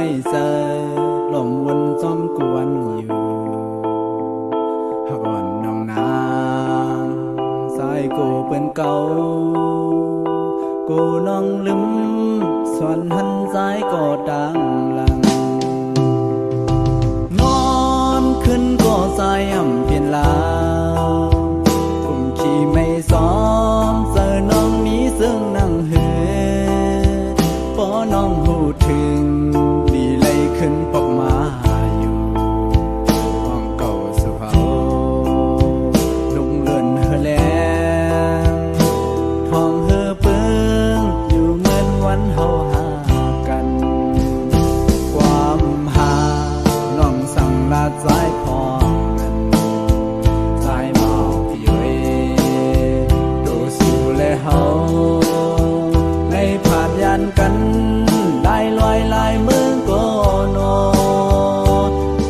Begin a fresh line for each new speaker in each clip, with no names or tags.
ไม่เจอลมวนซ้อมกวนอยู่หักอ่อนน้องนางสายกูเป็นเก่ากูน้องลืมส่วนหันสายก็ดังลังนอนขึ้นก็สายอ่ำเพียนลาวกุมขี่ไม่ซ้อมเจอน้องมีซึ่งนั่งเหือพอน้องหูถึงดีเลยขึ้นปอกมาอยู่ห้องเก่าสุเฮาลุงเลื่อนเฮอแลงทองเฮอเปิงอยู่เหมือนวันเฮาหากันความหาน้องสั่งลาใจพอเฮาในผ่านยันกันได้ลอยลายมือก็โน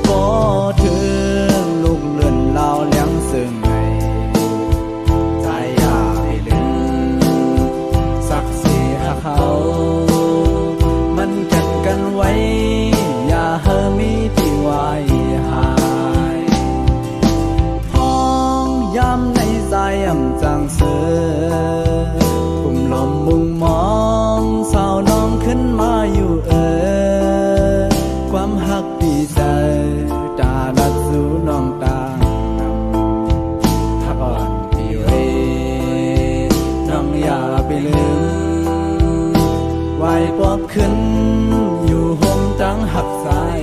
ก็ถึงลูกเลื่อนเล่าเลี้ยงซึ่งไงใจอยากให้ลืมสักสีหาเขามันกันไว้อย่าเฮอมีที่ไว้หายห้องย้ำในใจอ่ำจังเสือลมมุงมองสาวน้องขึ้นมาอยู่ความหักดีใจตาลัดสู่น้องตานำถ้าอ่อนพี่เว้น้องอย่าไปลืมไหวปอบขึ้นอยู่ห่มจังหักสาย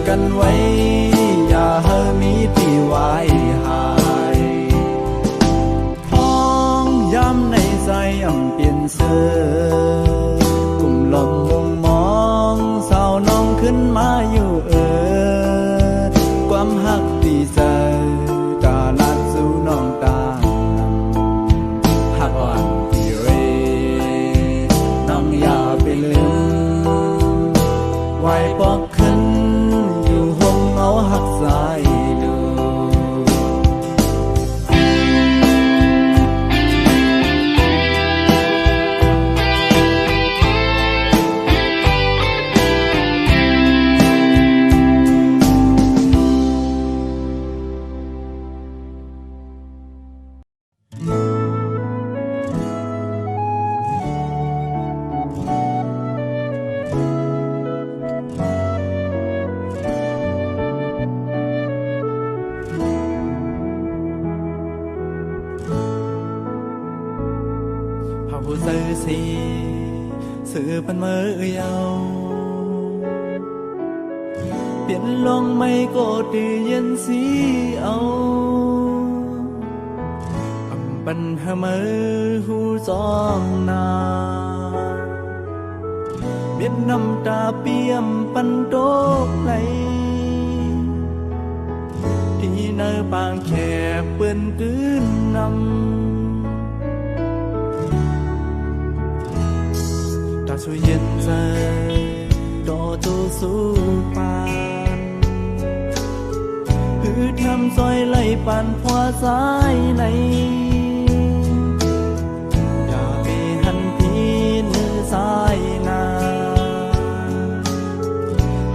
กันไว้อย่าเฮอมีที่ไว้หายห้องย้ำในใจอ่ำเปลี่ยนเสื้อกลุ่มลมมุงมองสาวน้องขึ้นมาอยู่ความหักดีใจตาลัดสู่น้องตาหักอ่อนพี่เว้น้องอย่าไปลืมไว้ปอกขึ้นเอาหักสายดูผู้ซื้อสีสื่อเป็นมือเยาเปลี่ยนลงไม่ก็ดีเย็นสีเอาปัญหามือหูจองนาเบียดน้ำตาเปี่ยมปันโตกไหลที่เนื้อปางแคบเปื้อนกืนนำช่วยเย็นใจต่อจูสู้ปานคือทำซอยไหลปานพวสายในอย่าไปหันพีเนื้อสายนา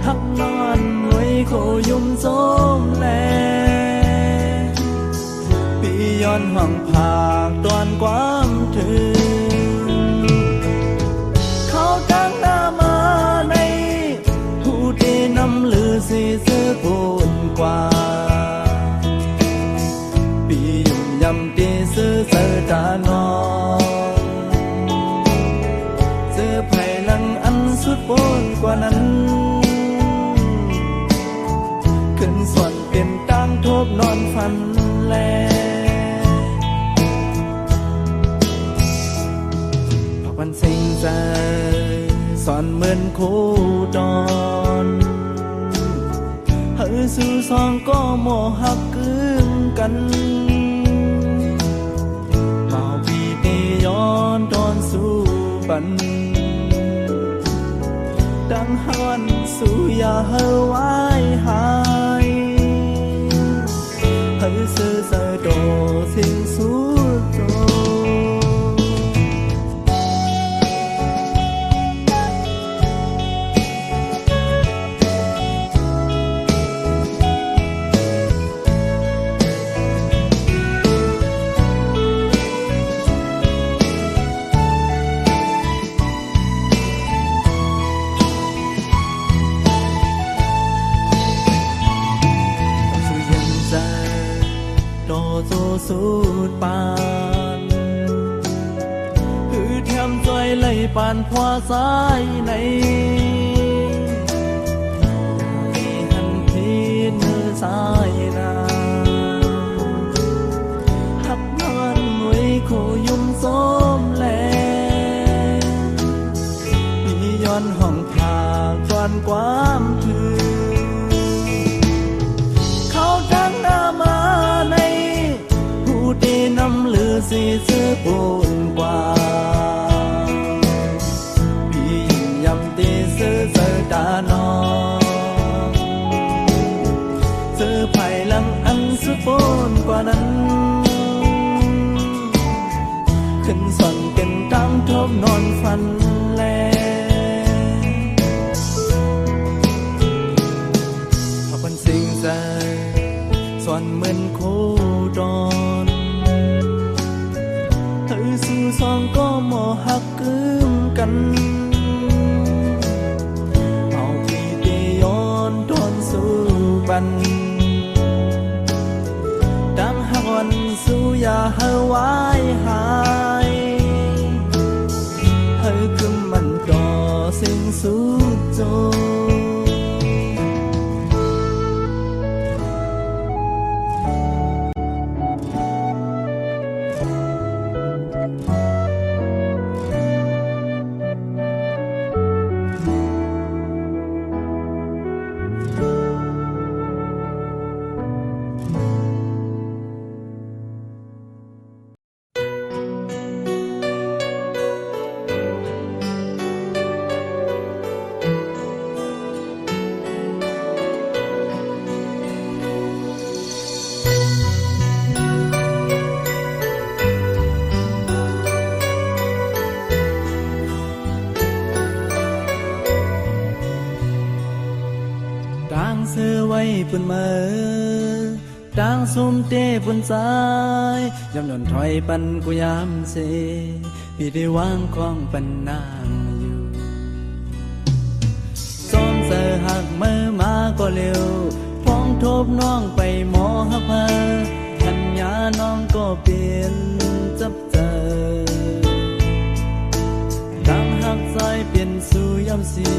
หักนอนไว้โคยุ่มโซมแลปีย้อนห่วงผากตอนความถึงน้ำลือสีเสื้อปูนกว่าปียุ่มยำ เป็นตั้งทบนอนฝันแลพักวันสิ่งใจสอนเหมือนคู่ดอนเฮาสู่สองก็โมหักกึ่งกันเมาปีเตย้อนตอนสู่ปันดังหันสู่อย่าเฮาไว้หายเฮาซื่อใจโตสิ่งสู่โตสูดปานคือเทียมใจไหลปานพวาสายในมีหันพีนมือสายนาหักมันไว้คู่ยุ่มส้มแลพี่ย้อนห้องผากจวนความถือเขาดังหน้ามาในตีน้ำลือสีซื้อปูนกว่าพี่ยิ่งยำตีซื้อเสือตานองซื้อไผ่ลังอันสุดปูนกว่านั้นขึ้นส่วนเป็นตั้งทบนอนฝันแลพอเป็นสิ่งใจส่วนเหมือนคู่ดอนสู่สองก็โมหักกึ่งกันเอาพี่เตย้อนทนสู่บันดังหักวันสู่อย่าเฮาไว้หายเฮาคือมันต่อสิ่งสู่โจซื้อไว้ปุ่นมือดังซุ่มเต้ปุ่นสายยำหย่อนถอยปันกูยามเสพี่ได้วางของปันนางอยู่ซ้อมเสือหักมือมาก็เร็วฟ้องทบน้องไปหมอหักเพอทัญญาน้องก็เปลี่ยนจับเจอดังหักสายเปลี่ยนสู่ยำสี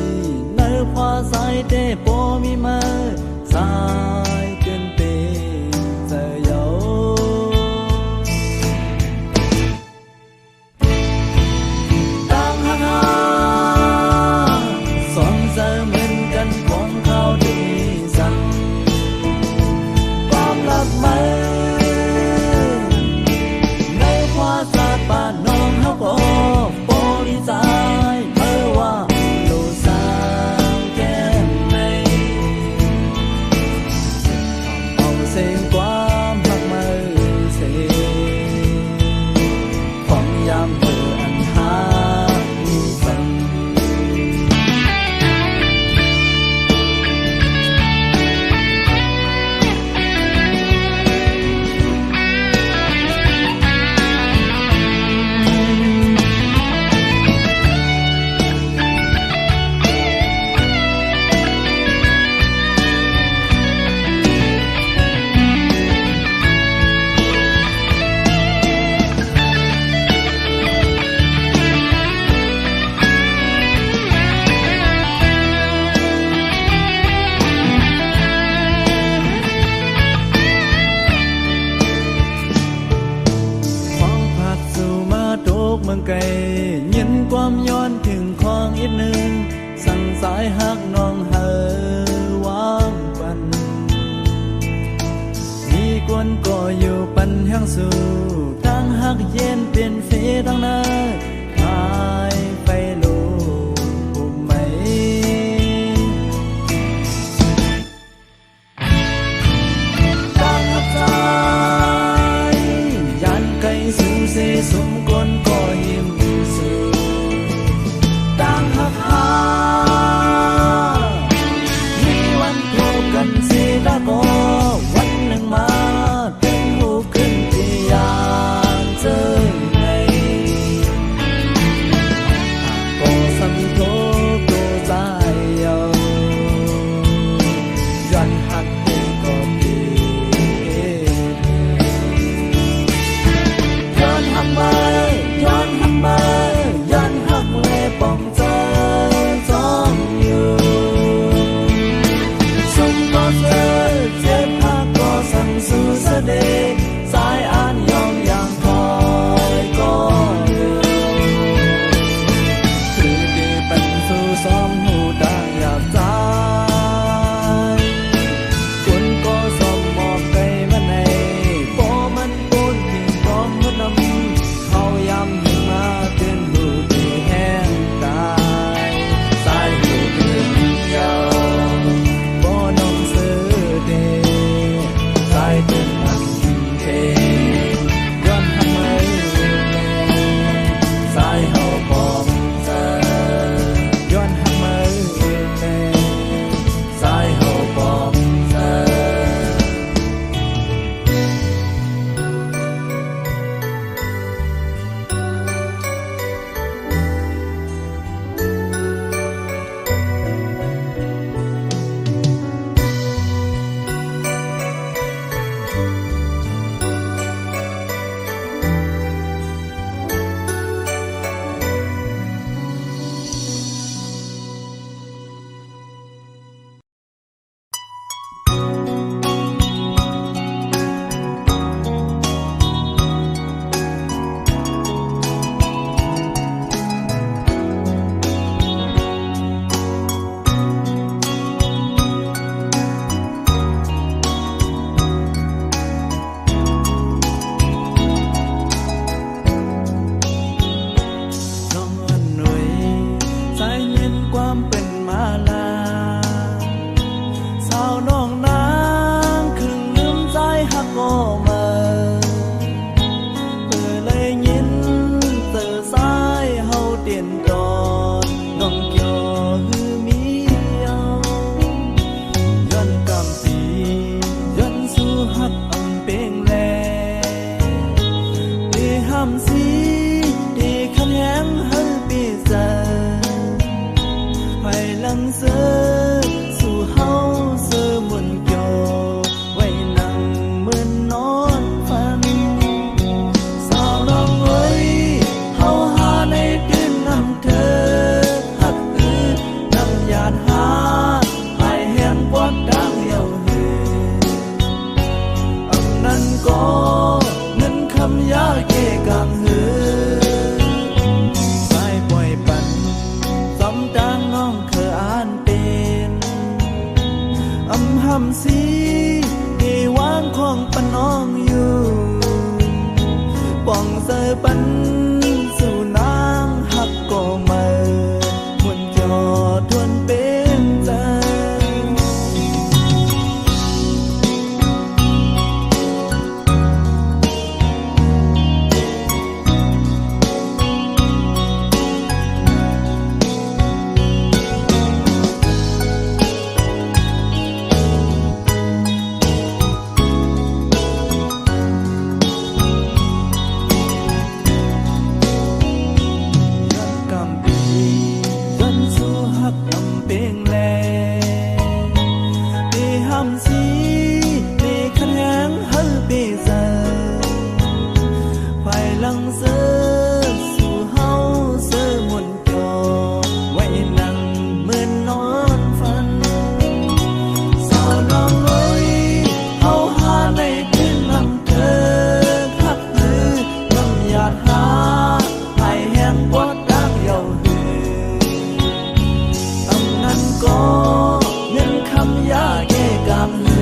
เนื้อพอสายเต้โปมีมาสายเกินเปเจอเยาดังหักสองเจอเหมือนกันของเขาดีสั่งความรักมือในพอสาป่าน้องเขาก็โปดีใจเมื่อว่าลูกสาวแก้มใน นก็อยู่ปันแห่งสู่ตั้งหักเย็นเป็นเฟตั้งเนยหายไฟลูกไหมตั้งหักใจยันไกลสู่เสสมกลก็ยิ้มสู่ตั้งหักหามีวันพบกันสิละก็วันหนึ่งมาเป็นหูขึ้นที่ยานเจอในก็สันโทก็ใจเยาย้อนหักเป็นก็ปีย้อนหักมาย้อนหักมาย้อนหักเลยป้องใจจ้องอยู่สมก็เธอเจ็บหักก็สั่งสู่เสด็จสายอ่านยอมอย่างคอยก็เร็วคือดีเป็นสู่ซ้อมหูดังอยากใจคุณก็สมมอบไกลมาในโปมันปูนทิ้งกองเมื่อนำเขาย้ำให้มาเตือนหูที่แห้งตายสายหูที่ยาวบ่น้องซื้อเดสายเตือนมันเทย้อนทำไมสายเฮาบอกเจอย้อนทำไมสายเฮาบอกเจอ ก็เงินคำยาแก่กำ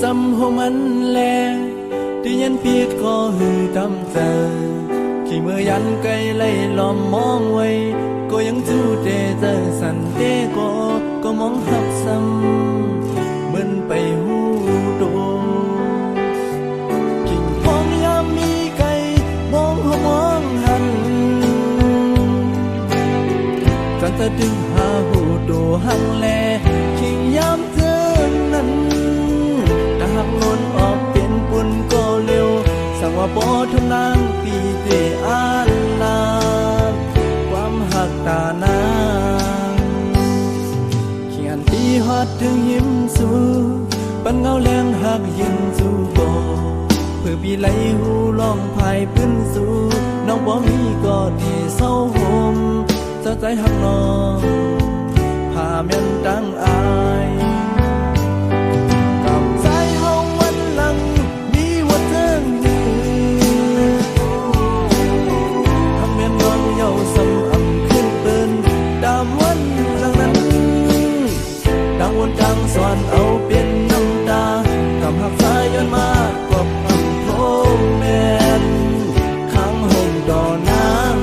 จำหัวมันแลที่ยันพีดก็หือทำเจอขี่มือยันไกลไล่ล้อมมองไว้ก็ยังจูเจเจอสันเตก็มองหักซ้ำเหมือนไปหูโดกิ่งพองยามมีไก่มองหัวมองหันจันตะดึงหาหูโดหังแลกิ่งยามเธอนั้นถ้าหักล้นออกเป็นปุ่นก็เร็วสั่งว่าปอทำนางปีเตอาลาความหักตานางเขียนตีฮอดถึงยิ้มสู่ปันเงาแรงหักยิงสู่บ่เพื่อปีไหลหูลองพายพื้นสู่น้องบ่มีก็ดีเศร้าหมเจ้าใจหักน้องพาเมียนดังอายกับใจเฮาวันหลังมีว่าเทิงยืนทำเมียนน้องเยาสำอำขึ้นเปิ้นดามวันหลังนั้นดังวนดังสอนเอาเป็นน้ำตากำหักสายย้อนมากบอำโทแม่นข้างห่มดอนาง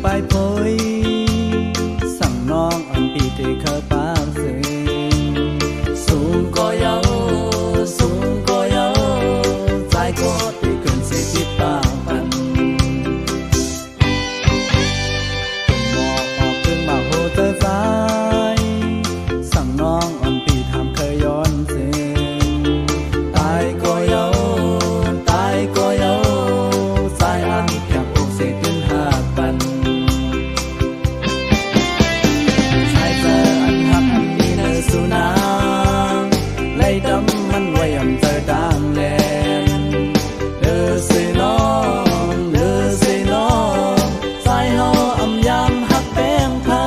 ไปพอยสั่งน้องอันปี
ที่เคยปากสิงสูงก็เยาสูงก็เยาใจก็ที่ขึ้นสิที่ปากมันหมอกออกขึ้นมาโหเธอสายสั่งน้องอ่อนปีทำเคยย้อนเสียตายก็เยาตายก็เยาสายอันอยากปลุกเสกขึ้นหาปันชายเธออันหักอันมีเนื้อสุนางไล่ดำมันไว้ยำเธอดังแลนเดือสิน้องเดือสิน้องสายเฮาอำยามหักแป้งเพอ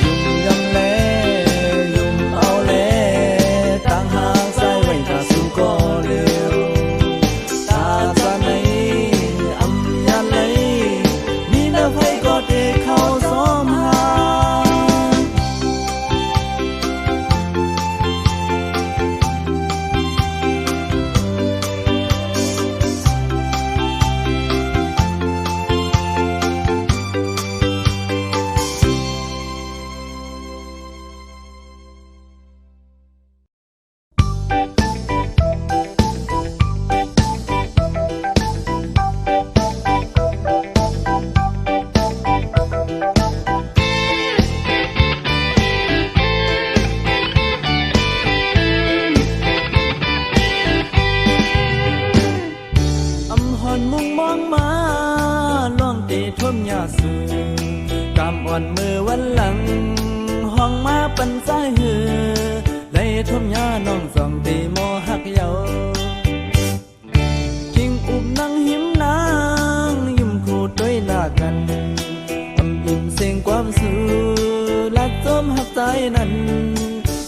ยุ่มยำแลยุ่มเอาแลต่างหากสายไว้ถ้าสู้ก็เร็วตาจะไหนอำยาเลยมีเนื้อไฟก็เด็กเข้าซ้อมหามุ่งมองมาล่องตีท่วมยาสูกำอ่อนมือวันหลังห้องมาปันสายหือได้ท่วมยาน้องสองตีโมหักเยากิ่งอุบนั่งหิมนางยิ้มขูดด้วยหน้ากันอำอิ่มเสียงความสูลัดจมหักใจนั้น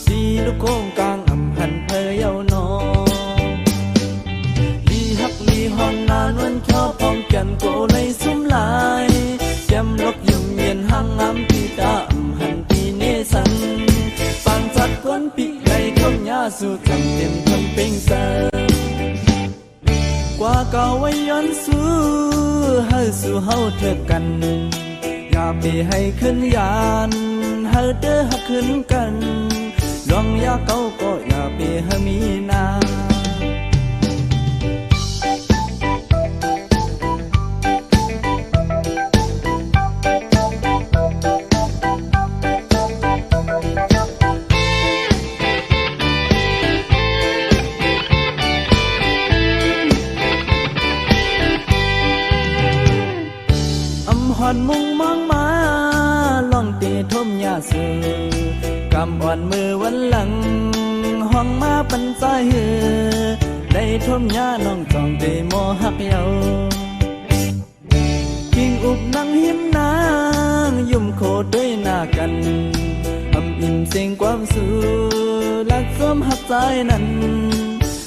สีลูกโค้งกลางอำหันเพยเยาน้องลีฮอนนานวันชอบพองแก่นโกเลยสุ่มลายแก้มลกยุ่มเย็นห้างงามปีตาอำหันปีเนสันปางจัดก้นปีในท่มยาสู่จำเต็มทำเป็งเสริมกว่าเก่าไว้ย้อนสู้เฮาสู่เฮาเถิดกันอย่าไปให้ขึ้นยานเฮาเด้อหักขึ้นกันลองยาเก่าก็อย่าไปให้มีนาหอนมุ่งมองมาล่องตีท่มยาสูกำอ่อนมือวันหลังห้องมาปันสายหือได้ท่มยาน้องจองตีโมหักเยากิ่งอุบนั่งหิมนางยุ่มโคดด้วยหน้ากันอำอิ่มเสียงความสูลักซ้อมหักใจนั้น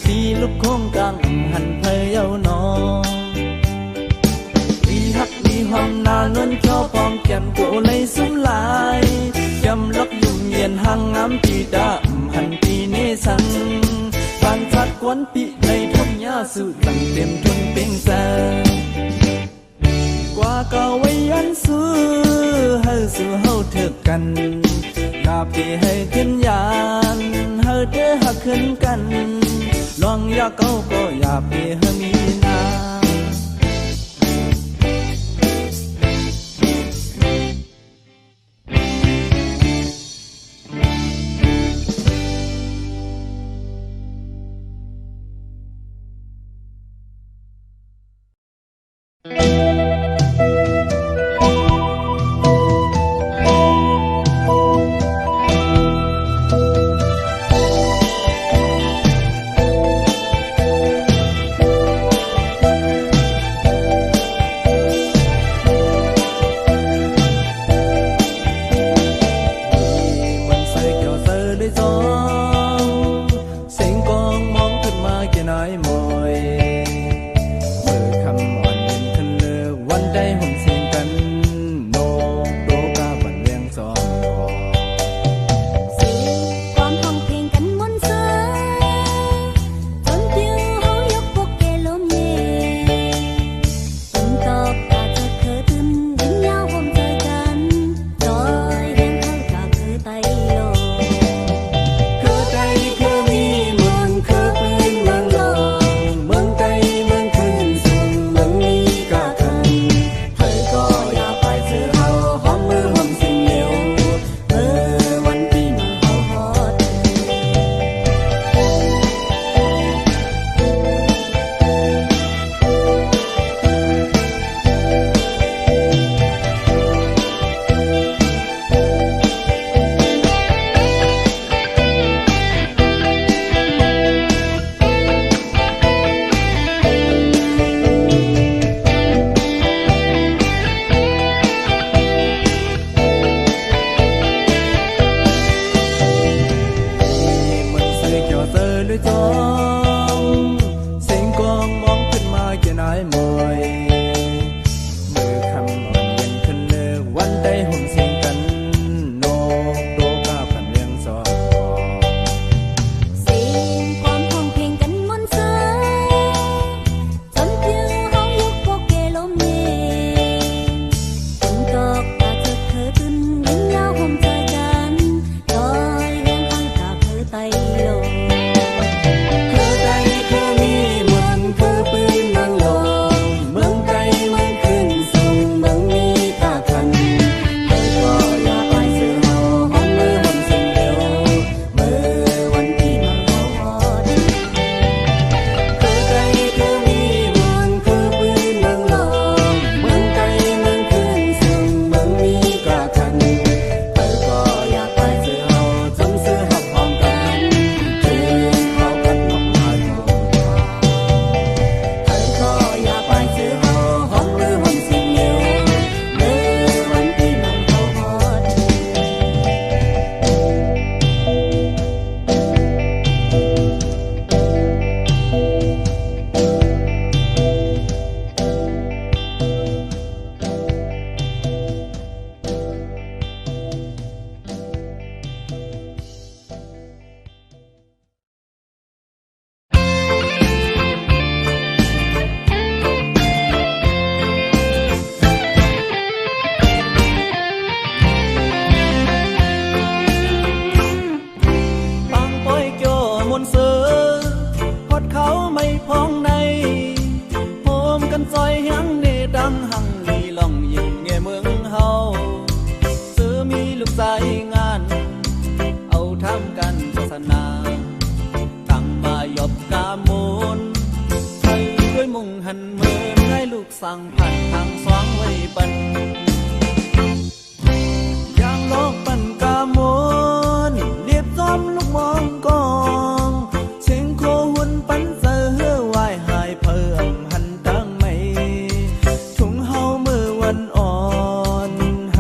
ที่ลูกโค้งกลางหันเพยเยาน้องหักดีห้องนานวนชอบพองแก้มโกเลยสุ่มลายจำลักยุ่มเย็นห่างงามปีดาหันปีเนสันบานชัดกวนปีในท่มยาสู่ตั้งเต็มทุนเป็งแสกว่าเก่าไว้ยันสู้เฮาสู่เฮาเถิดกันอย่าไปให้ขึ้นยานเฮาเด้อหักขึ้นกันลองอย่าเก่าก็อย่าไปให้มีนา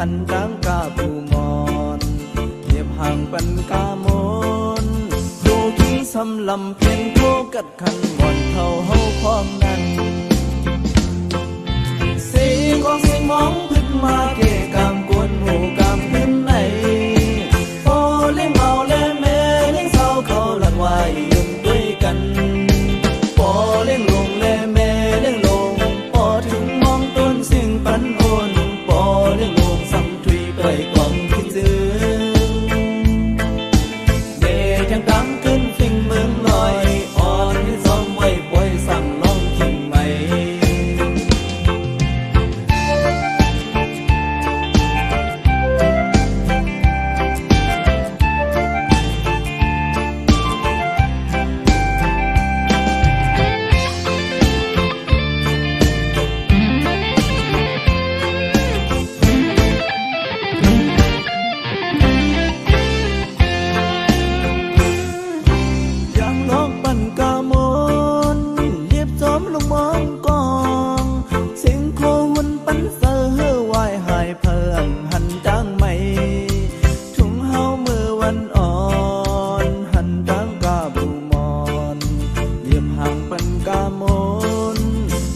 หันดังกาบูมอนเหยียบห่างปันกามนดูกินสำลำเพียงโคกัดขันบ่อนเท่าเฮาพร้อมนั้นสีของสิมองพึ่งมาเกะกามกวนหูกามขึ้นไหนโอเล่งเมาเล่แม่เล่งเศร้าเขาหลักไว้ยืนด้วยกันปอเล่งลงเล่แม่เล่งลงปอถึงมองต้นสิ่งปันโอนปอเล่งลงสัมถุยไปกล่องที่เจอเดยังดังขึ้นฟิงเมืองลอยอ่อนที่ซ้อมไว้ปล่อยสั่งลองทิ้งไหมยังลอกปั่นกามนเรียบจอมลงมองกองเสียงโคหุ่นปันเซอร์วายหายเพิ่มหันดังไหมทุ่งเฮามือวันอ่อนหันดังกาบูมอนเรียบห่างปันกามน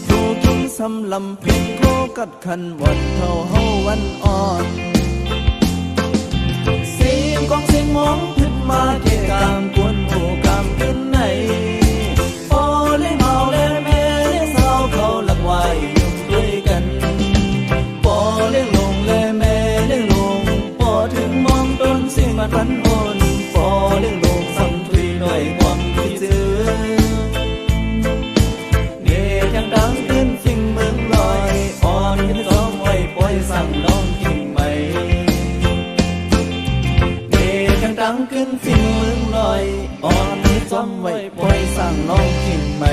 ดูกินสำลำเพียงโคกัดขันวันเท่าเฮาวันอ่อนเสียงกองเสียงมองพึ่งมาเกะกามกวนหูกามขึ้นไหนโอเล่งเมาเล่แม่เล่งเศร้าเขาหลักไว้ยุ่งด้วยกันปอเล่งลงเล่แม่เล่งลงปอถึงมองต้นเสียงมันพันโอนปอเล่งลงสัมถุยด้วยความที่เจอเดยังดังขึ้นสิ่งเมืองลอยอ่อนขึ้นซ้อมไว้ปล่อยสั่งน้องทิ้งไหมยังดังขึ้นฟินเมืองลอยอ่อนที่จำไว้ปล่อยสั่งน้องทิ้งไหม